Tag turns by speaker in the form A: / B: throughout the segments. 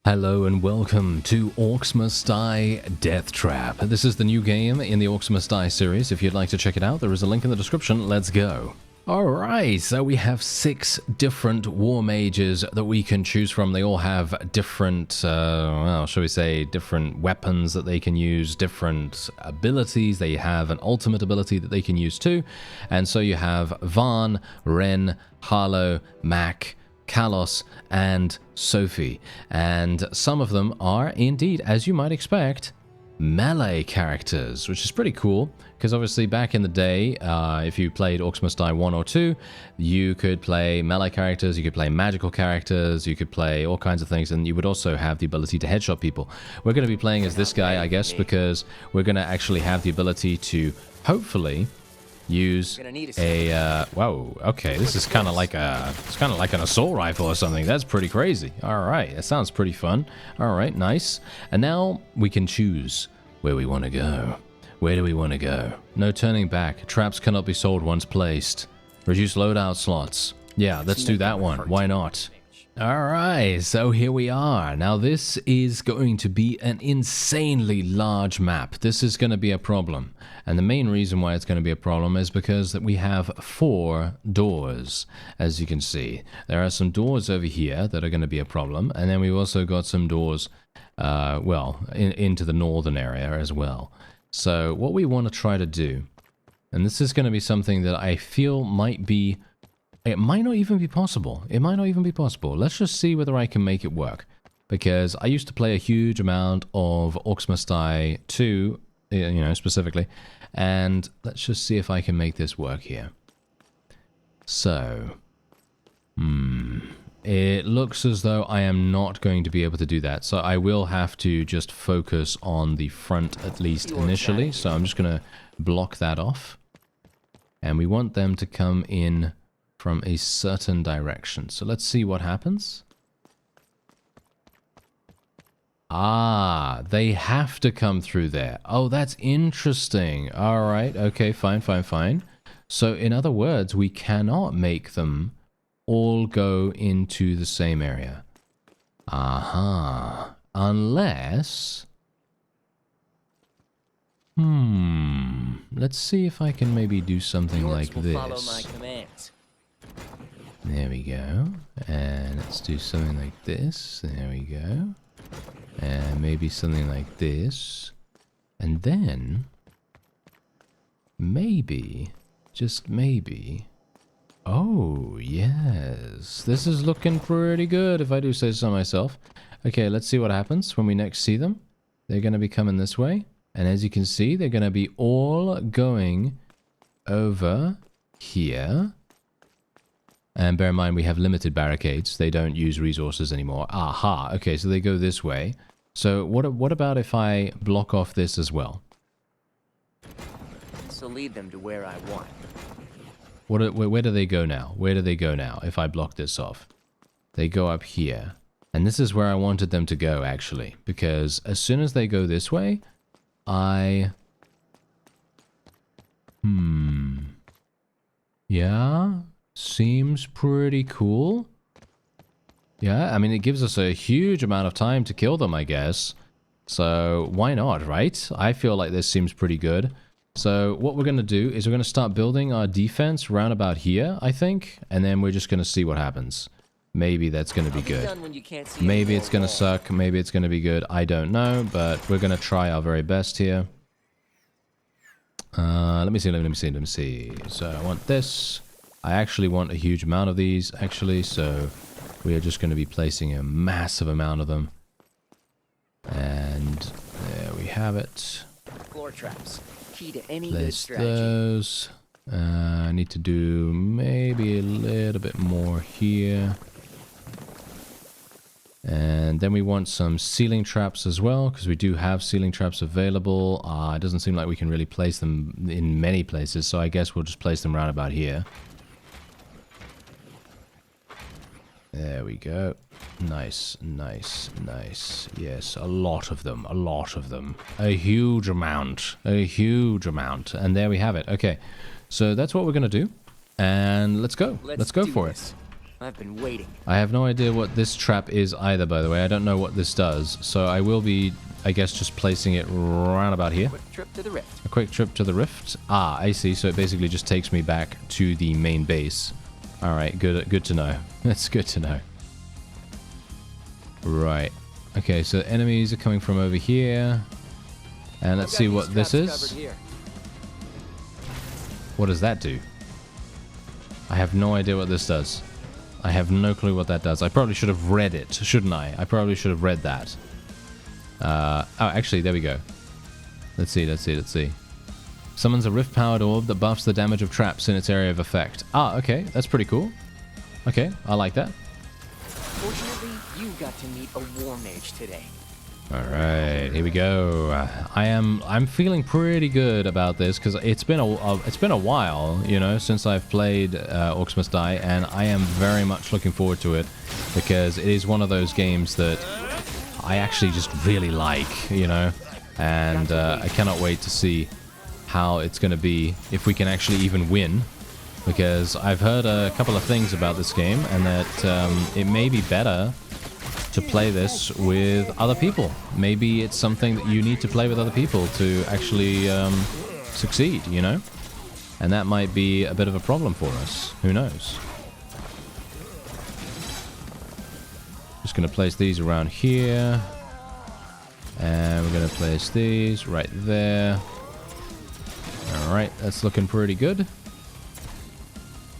A: Hello and welcome to Orcs Must Die Deathtrap. This is the new game in the Orcs Must Die series. If you'd like to check it out, there is a link in the description. Let's go. Alright, so we have 6 different War Mages that we can choose from. They all have different, well, shall we say, different weapons that they can use, different abilities. They have an ultimate ability that they can use too. And so you have Vaan, Ren, Harlow, Mac, Kalos, and Sophie. And some of them are indeed, as you might expect, melee characters, which is pretty cool, because obviously back in the day, if you played Orcs Must Die 1 or 2, you could play melee characters, you could play magical characters, you could play all kinds of things, and you would also have the ability to headshot people. We're going to be playing as this guy, I guess, because we're going to actually have the ability to, hopefully, use a whoa, okay, this is kind of like an assault rifle or something. That's pretty crazy. All right, that sounds pretty fun. All right, nice. And now we can choose where we want to go. Where do we want to go? No turning back. Traps cannot be sold once placed. Reduce loadout slots. Yeah, let's do that one. Why not? Alright, so here we are. Now this is going to be an insanely large map. This is going to be a problem. And the main reason why it's going to be a problem is because we have 4 doors, as you can see. There are some doors over here that are going to be a problem. And then we've also got some doors, well, into the northern area as well. So what we want to try to do, and this is going to be something that I feel might be... It might not even be possible. It might not even be possible. Let's just see whether I can make it work. Because I used to play a huge amount of Orcs Must Die 2, you know, specifically. And let's just see if I can make this work here. So, it looks as though I am not going to be able to do that. So I will have to just focus on the front, at least initially. So I'm just going to block that off. And we want them to come in from a certain direction. So let's see what happens. Ah, they have to come through there. Oh, that's interesting. All right. Okay, fine, fine, fine. So in other words, we cannot make them all go into the same area. Aha. Unless... Let's see if I can maybe do something like this. Follow my commands. There we go. And let's do something like this. There we go. And maybe something like this. And then, maybe, just maybe... Oh, yes. This is looking pretty good, if I do say so myself. Okay, let's see what happens when we next see them. They're going to be coming this way. And as you can see, they're going to be all going over here. And bear in mind, we have limited barricades. They don't use resources anymore. Aha. Okay, so they go this way. So what about if I block off this as well?
B: So lead them to where I want.
A: Where do they go now? Where do they go now if I block this off? They go up here. And this is where I wanted them to go, actually. Because as soon as they go this way, Yeah... Seems pretty cool. Yeah, I mean, it gives us a huge amount of time to kill them, I guess. So, why not, right? I feel like this seems pretty good. So, what we're going to do is we're going to start building our defense round about here, I think. And then we're just going to see what happens. Maybe that's going to be good. Maybe it's going to suck. Maybe it's going to be good. I don't know, but we're going to try our very best here. Let me see. So, I want this. I actually want a huge amount of these, actually, so we are just going to be placing a massive amount of them. And there we have it.
B: Floor traps. Key to any
A: Place those. I need to do maybe a little bit more here. And then we want some ceiling traps as well, because we do have ceiling traps available. It doesn't seem like we can really place them in many places, so I guess we'll just place them round about here. There we go. Nice, nice, nice. Yes, a lot of them, a lot of them. A huge amount, a huge amount. And there we have it. Okay, so that's what we're going to do. And let's go. Let's go for it.
B: I've been waiting.
A: I have no idea what this trap is either, by the way. I don't know what this does. So I will be, I guess, just placing it right about here.
B: Quick trip to the rift.
A: A quick trip to the rift. Ah, I see. So it basically just takes me back to the main base. All right, good to know. That's good to know. Right. Okay, so enemies are coming from over here. And let's see what this is. What does that do? I have no idea what this does. I have no clue what that does. I probably should have read it, shouldn't I? I probably should have read that. Oh, actually, there we go. Let's see. Summons a rift-powered orb that buffs the damage of traps in its area of effect. Ah, okay. That's pretty cool. Okay, I like that.
B: Fortunately, you got to meet a War Mage today.
A: All right, here we go. I'm feeling pretty good about this because it's been a while, you know, since I've played Orcs Must Die, and I am very much looking forward to it because it is one of those games that I actually just really like, you know, and I cannot wait to see how it's going to be if we can actually even win, because I've heard a couple of things about this game and that it may be better to play this with other people. Maybe it's something that you need to play with other people to actually succeed, you know? And that might be a bit of a problem for us. Who knows? Just going to place these around here. And we're going to place these right there. Alright, that's looking pretty good.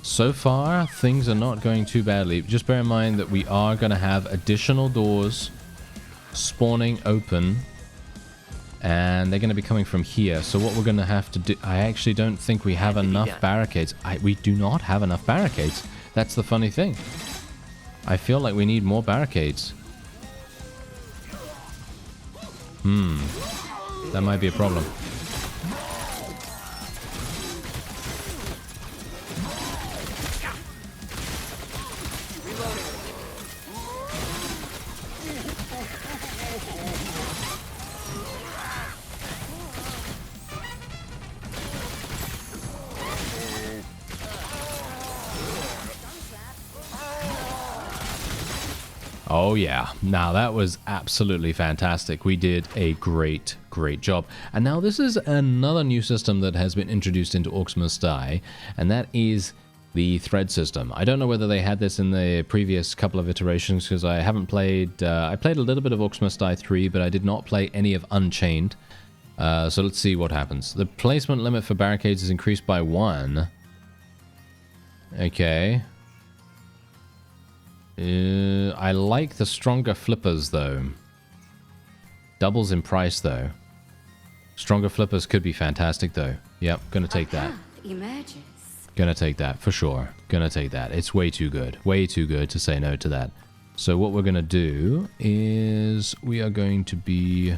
A: So far, things are not going too badly. Just bear in mind that we are going to have additional doors spawning open. And they're going to be coming from here. So what we're going to have to do... I actually don't think we have enough barricades. We do not have enough barricades. That's the funny thing. I feel like we need more barricades. That might be a problem. Oh yeah, now that was absolutely fantastic. We did a great job. And now this is another new system that has been introduced into Orcs Must Die, and that is the thread system. I don't know whether they had this in the previous couple of iterations because I haven't played... I played a little bit of Orcs Must Die 3, but I did not play any of Unchained. So let's see what happens. The placement limit for barricades is increased by 1. Okay. I like the stronger flippers, though. Doubles in price, though. Stronger flippers could be fantastic, though. Yep, gonna take that. Gonna take that, for sure. Gonna take that. It's way too good. Way too good to say no to that. So what we're gonna do is we are going to be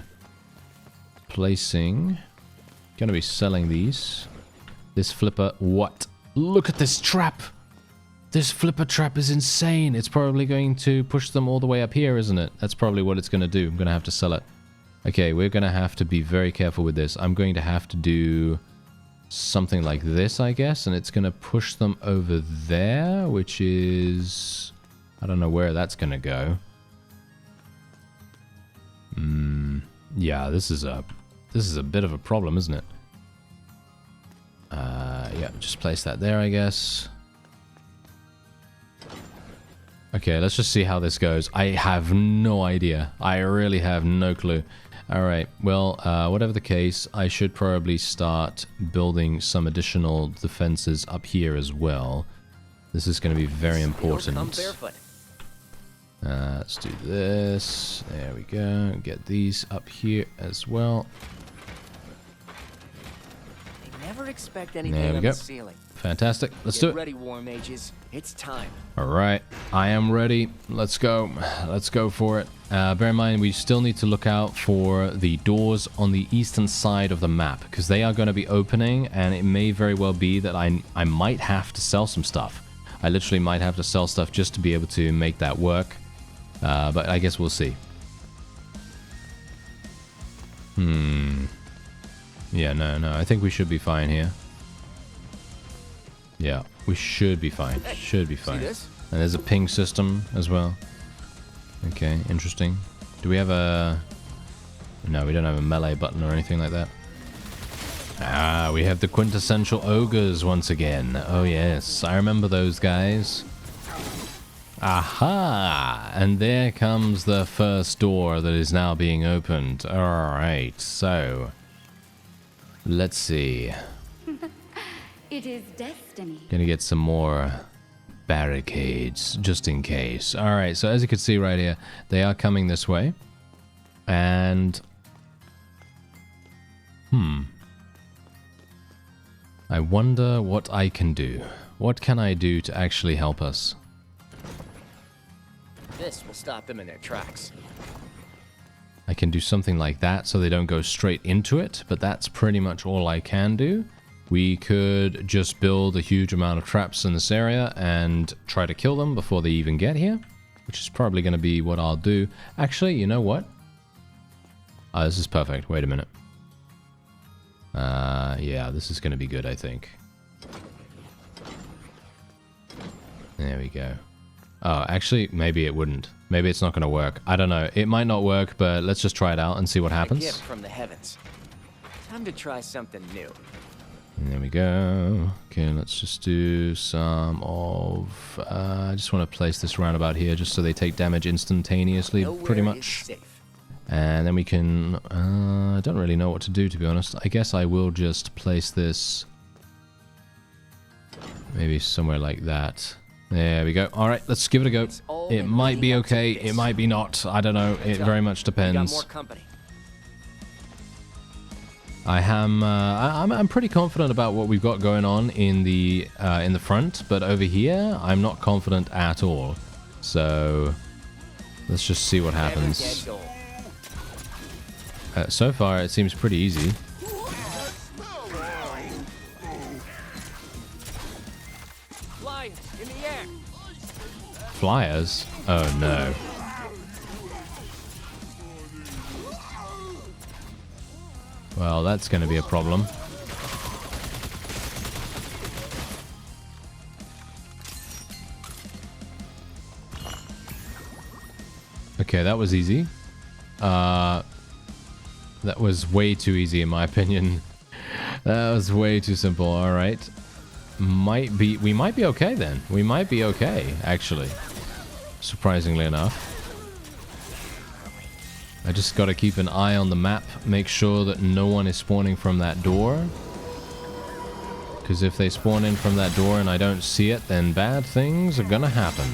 A: placing... Gonna be selling these. This flipper... What? Look at this trap! This flipper trap is insane. It's probably going to push them all the way up here, isn't it? That's probably what it's going to do. I'm going to have to sell it. Okay, we're going to have to be very careful with this. I'm going to have to do something like this, I guess. And it's going to push them over there, which is... I don't know where that's going to go. Yeah, this is a bit of a problem, isn't it? Yeah, just place that there, I guess. Okay, let's just see how this goes. I have no idea. I really have no clue. Alright, well, whatever the case, I should probably start building some additional defenses up here as well. This is going to be very important. Let's do this. There we go. Get these up here as well.
B: They never expect anything on the ceiling.
A: Fantastic. Let's do it.
B: Get ready, War Mages. It's time.
A: All right. I am ready. Let's go. Let's go for it. Bear in mind, we still need to look out for the doors on the eastern side of the map because they are going to be opening, and it may very well be that I might have to sell some stuff. I literally might have to sell stuff just to be able to make that work. But I guess we'll see. Yeah, no. I think we should be fine here. Yeah, we should be fine. Should be fine.
B: See this?
A: And there's a ping system as well. Okay, interesting. Do we have a... No, we don't have a melee button or anything like that. Ah, we have the quintessential ogres once again. Oh yes, I remember those guys. Aha! And there comes the first door that is now being opened. Alright, so... Let's see.
C: It is destiny.
A: Gonna get some more barricades, just in case. Alright, so as you can see right here, they are coming this way. And... I wonder what I can do. What can I do to actually help us?
B: This will stop them in their tracks.
A: I can do something like that so they don't go straight into it, but that's pretty much all I can do. We could just build a huge amount of traps in this area and try to kill them before they even get here, which is probably going to be what I'll do. Actually, you know what? Oh, this is perfect. Wait a minute. Yeah, this is going to be good, I think. There we go. Oh, actually, maybe it wouldn't. Maybe it's not going to work. I don't know. It might not work, but let's just try it out and see what happens.
B: A gift from the heavens. Time to try something new.
A: And there we go. Okay, let's just do some of... I just want to place this roundabout here just so they take damage instantaneously, pretty much.
B: Safe.
A: And then we can... I don't really know what to do, to be honest. I guess I will just place this... maybe somewhere like that. There we go. Alright, let's give it a go. It might be okay, it might be not. I don't know. It very much depends. I'm pretty confident about what we've got going on in the front, but over here, I'm not confident at all. So, let's just see what happens. So far, it seems pretty easy.
B: Flyers in the air.
A: Flyers? Oh no. Well, that's going to be a problem. Okay, that was easy. That was way too easy in my opinion. That was way too simple. All right. We might be okay then. We might be okay, actually. Surprisingly enough. I just got to keep an eye on the map, make sure that no one is spawning from that door. Because if they spawn in from that door and I don't see it, then bad things are gonna happen.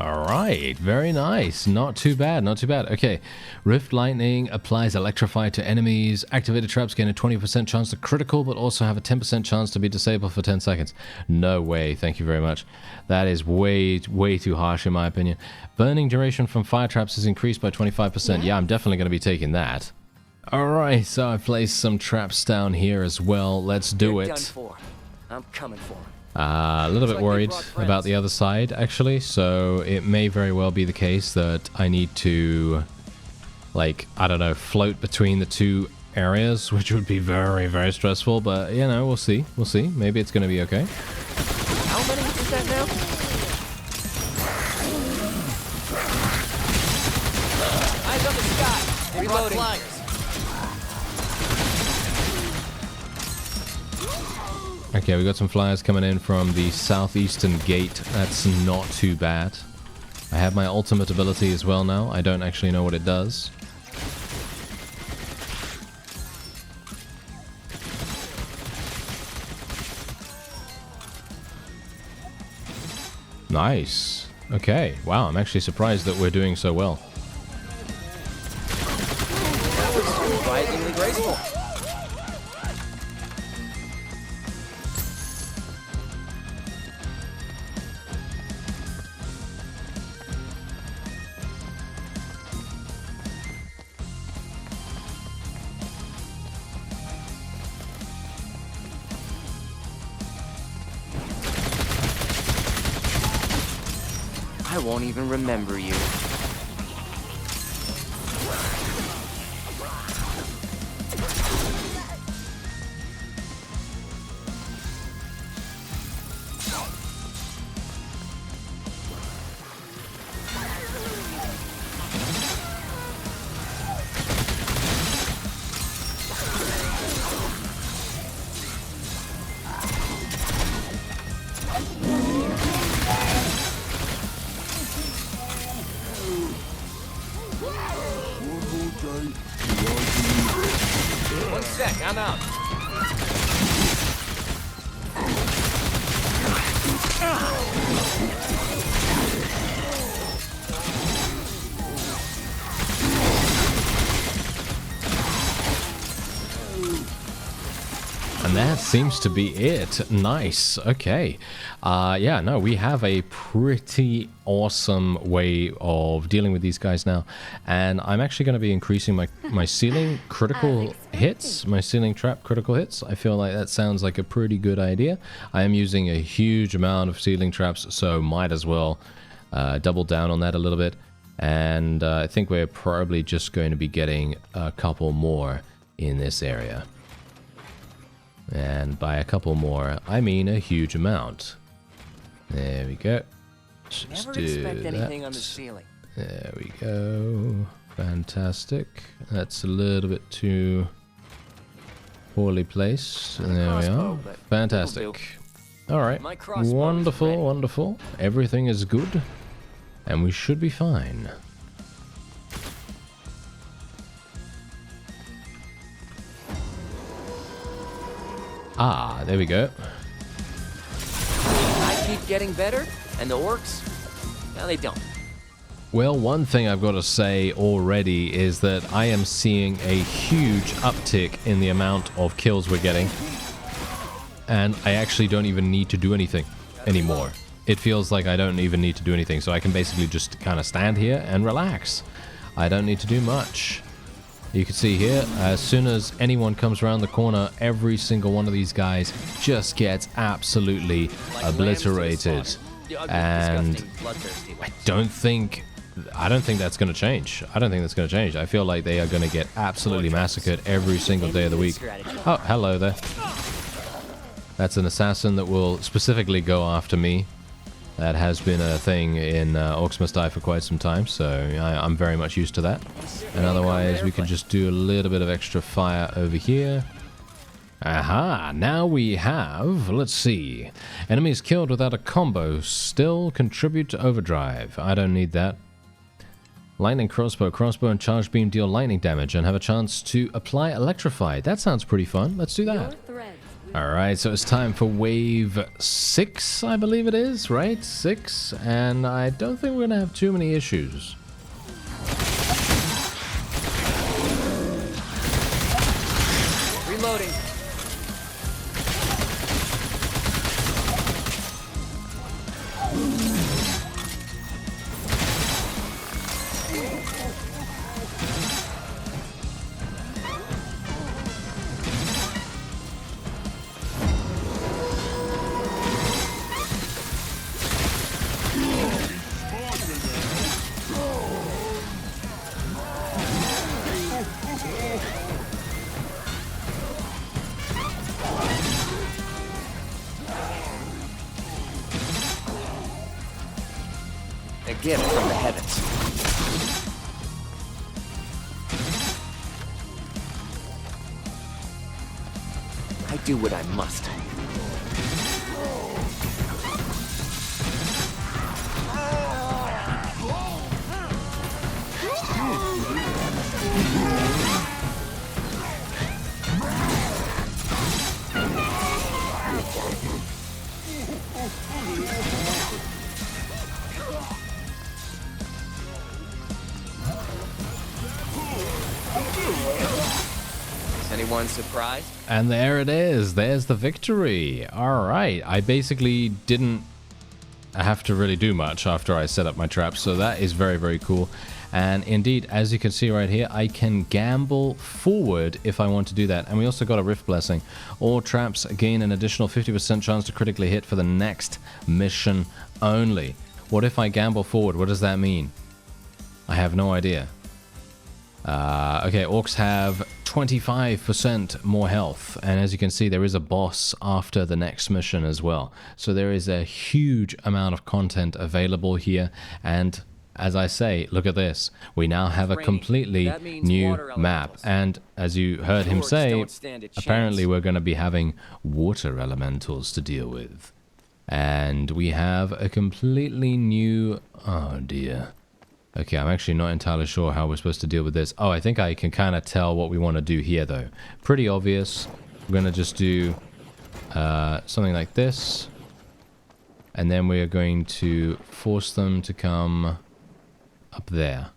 A: Alright, very nice. Not too bad, not too bad. Okay, Rift Lightning applies Electrify to enemies. Activated traps gain a 20% chance to critical, but also have a 10% chance to be disabled for 10 seconds. No way, thank you very much. That is way too harsh in my opinion. Burning duration from fire traps is increased by 25%. Yeah, I'm definitely going to be taking that. Alright, so I placed some traps down here as well. Let's do it.
B: Done for. I'm coming for 'em.
A: A little bit worried about the other side, actually, so it may very well be the case that I need to, like, I don't know, float between the two areas, which would be very stressful, but, you know, we'll see. We'll see. Maybe it's going to be okay.
B: How many is that now? Eyes on the sky. Reloading.
A: Okay, we got some flyers coming in from the southeastern gate. That's not too bad. I have my ultimate ability as well now. I don't actually know what it does. Nice. Okay. Wow, I'm actually surprised that we're doing so well.
B: That was surprisingly graceful. I won't even remember you. One sec, I'm out.
A: And that seems to be it. Nice. Okay. Yeah, no, we have a pretty awesome way of dealing with these guys now. And I'm actually going to be increasing my ceiling critical hits, my ceiling trap critical hits. I feel like that sounds like a pretty good idea. I am using a huge amount of ceiling traps, so might as well double down on that a little bit. And I think we're probably just going to be getting a couple more in this area. And by a couple more, I mean a huge amount. There we go. Let's
B: Never
A: do
B: expect
A: that.
B: anything on the ceiling.
A: There we go. Fantastic. That's a little bit too poorly placed. There we
B: crossbow,
A: are.
B: but
A: Fantastic. All right.
B: My crossbow is
A: Wonderful,
B: ready.
A: wonderful. Everything is good. And we should be fine. Ah, there we go.
B: I keep getting better, and the orcs, no, they don't.
A: Well, one thing I've got to say already is that I am seeing a huge uptick in the amount of kills we're getting. And I actually don't even need to do anything anymore. It feels like I don't even need to do anything, so I can basically just kind of stand here and relax. I don't need to do much. You can see here, as soon as anyone comes around the corner, every single one of these guys just gets absolutely obliterated. And I don't think that's going to change. I don't think that's going to change. I feel like they are going to get absolutely massacred every single day of the week. Oh, hello there. That's an assassin that will specifically go after me. That has been a thing in Orcs Must Die for quite some time, so I'm very much used to that. And otherwise, we can just do a little bit of extra fire over here. Aha, now we have, let's see, enemies killed without a combo still contribute to overdrive. I don't need that. Lightning crossbow, and charge beam deal lightning damage and have a chance to apply electrify. That sounds pretty fun. Let's do that. Alright, so it's time for wave 6, I believe it is, right? 6, and I don't think we're going to have too many issues.
B: Reloading. A gift from the heavens. I do what I must. Is anyone surprised?
A: And there it is. There's the victory. Alright, I basically didn't have to really do much after I set up my traps, so that is very, very cool. And indeed, as you can see right here, I can gamble forward if I want to do that. And we also got a Rift Blessing. All traps gain an additional 50% chance to critically hit for the next mission only. What if I gamble forward? What does that mean? I have no idea. Okay, orcs have 25% more health, and as you can see, there is a boss after the next mission as well. So there is a huge amount of content available here, and as I say, look at this. We now have a completely new map, and as you heard him say, apparently we're going to be having water elementals to deal with. And we have a completely new... oh dear. Okay, I'm actually not entirely sure how we're supposed to deal with this. Oh, I think I can kind of tell what we want to do here, though. Pretty obvious. We're going to just do something like this. And then we are going to force them to come up there.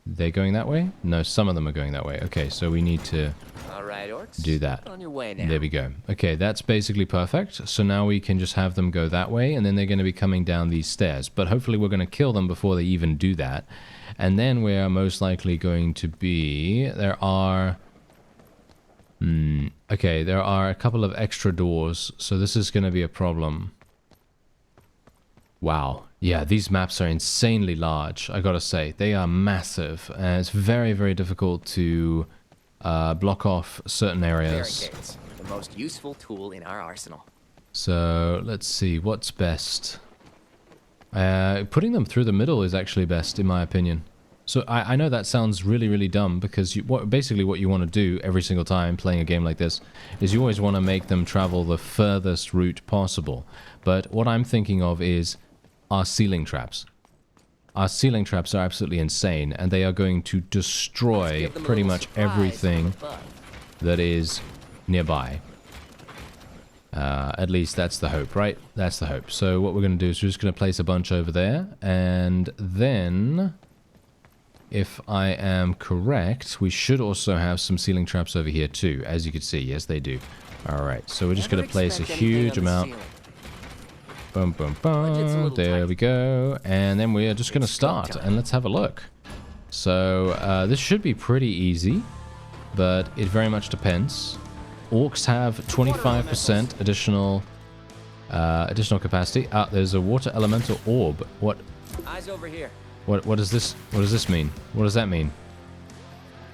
A: They're going that way? No, some of them are going that way. Okay, so we need to
B: Alright, Orcs.
A: do that.
B: On your way now.
A: There we go. Okay, that's basically perfect. So now we can just have them go that way, and then they're going to be coming down these stairs. But hopefully we're going to kill them before they even do that. And then we are most likely going to be... There are... okay, there are a couple of extra doors, so this is going to be a problem. Wow. Yeah, these maps are insanely large, I gotta say. They are massive, and it's very, very difficult to block off certain areas.
B: Barricades, the most useful tool in our arsenal.
A: So, let's see, what's best? Putting them through the middle is actually best, in my opinion. So, I know that sounds really, really dumb, because basically what you want to do every single time playing a game like this is you always want to make them travel the furthest route possible. But what I'm thinking of is our ceiling traps. Our ceiling traps are absolutely insane, and they are going to destroy pretty much everything that is nearby. At least that's the hope, right? That's the hope. So what we're going to do is we're just going to place a bunch over there, and then, if I am correct, we should also have some ceiling traps over here too, as you can see. Yes, they do. Alright, so we're just going to place a huge amount. Boom, boom, boom. There we go. And then we are just going to start, and let's have a look. So this should be pretty easy, but it very much depends. Orcs have 25% additional capacity. Ah, there's a water elemental orb. What?
B: Eyes over here.
A: What does this mean? What does that mean?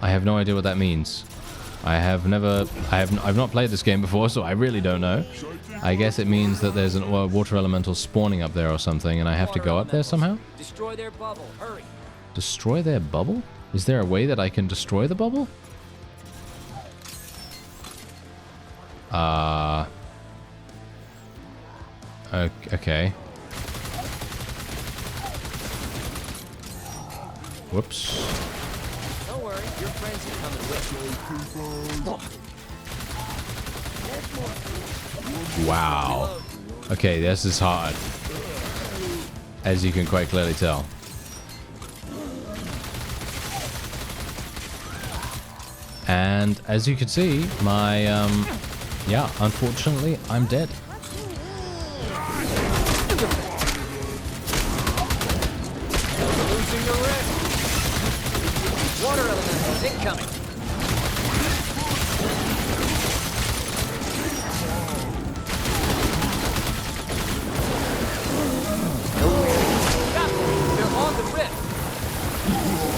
A: I have no idea what that means. I've not played this game before, so I really don't know. I guess it means that there's a water elemental spawning up there or something, and I have to go up there somehow?
B: Destroy their bubble. Hurry.
A: Destroy their bubble? Is there a way that I can destroy the bubble? Okay. Whoops.
B: Don't worry, your friends are coming with you.
A: Wow. Okay, this is hard. As you can quite clearly tell. And as you can see, my, yeah, unfortunately, I'm dead.
B: Losing the rift. Water elementals incoming. Got them. They're on the rift.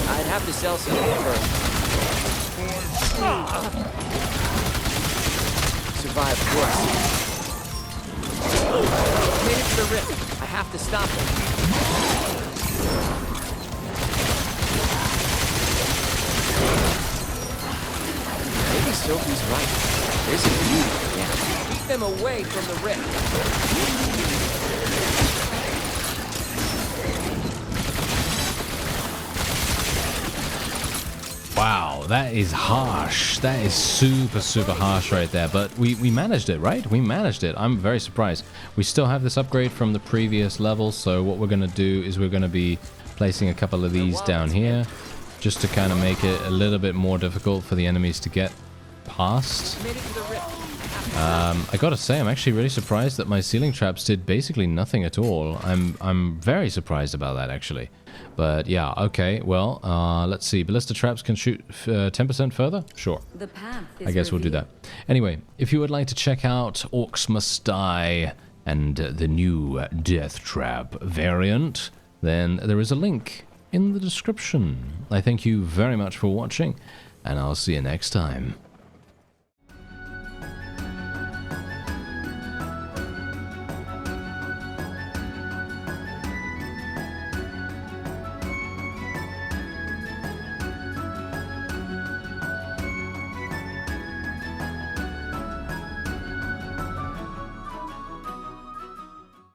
B: I'd have to sell something first. Survive, of course. Made it to the rift. I have to stop them. Maybe Sophie's right. There's a view. Yeah. Keep them away from the rift.
A: Wow, that is harsh. That is super, super harsh right there. But we managed it, right? We managed it. I'm very surprised. We still have this upgrade from the previous level, so what we're going to do is we're going to be placing a couple of these down here, just to kind of make it a little bit more difficult for the enemies to get past. I gotta say, I'm actually really surprised that my ceiling traps did basically nothing at all. I'm very surprised about that, actually. But yeah, okay, well, let's see. Ballista traps can shoot 10% further? Sure.
C: The path is
A: I guess we'll do
C: revealed.
A: that. Anyway, if you would like to check out Orcs Must Die and the new Deathtrap variant, then there is a link in the description. I thank you very much for watching, and I'll see you next time.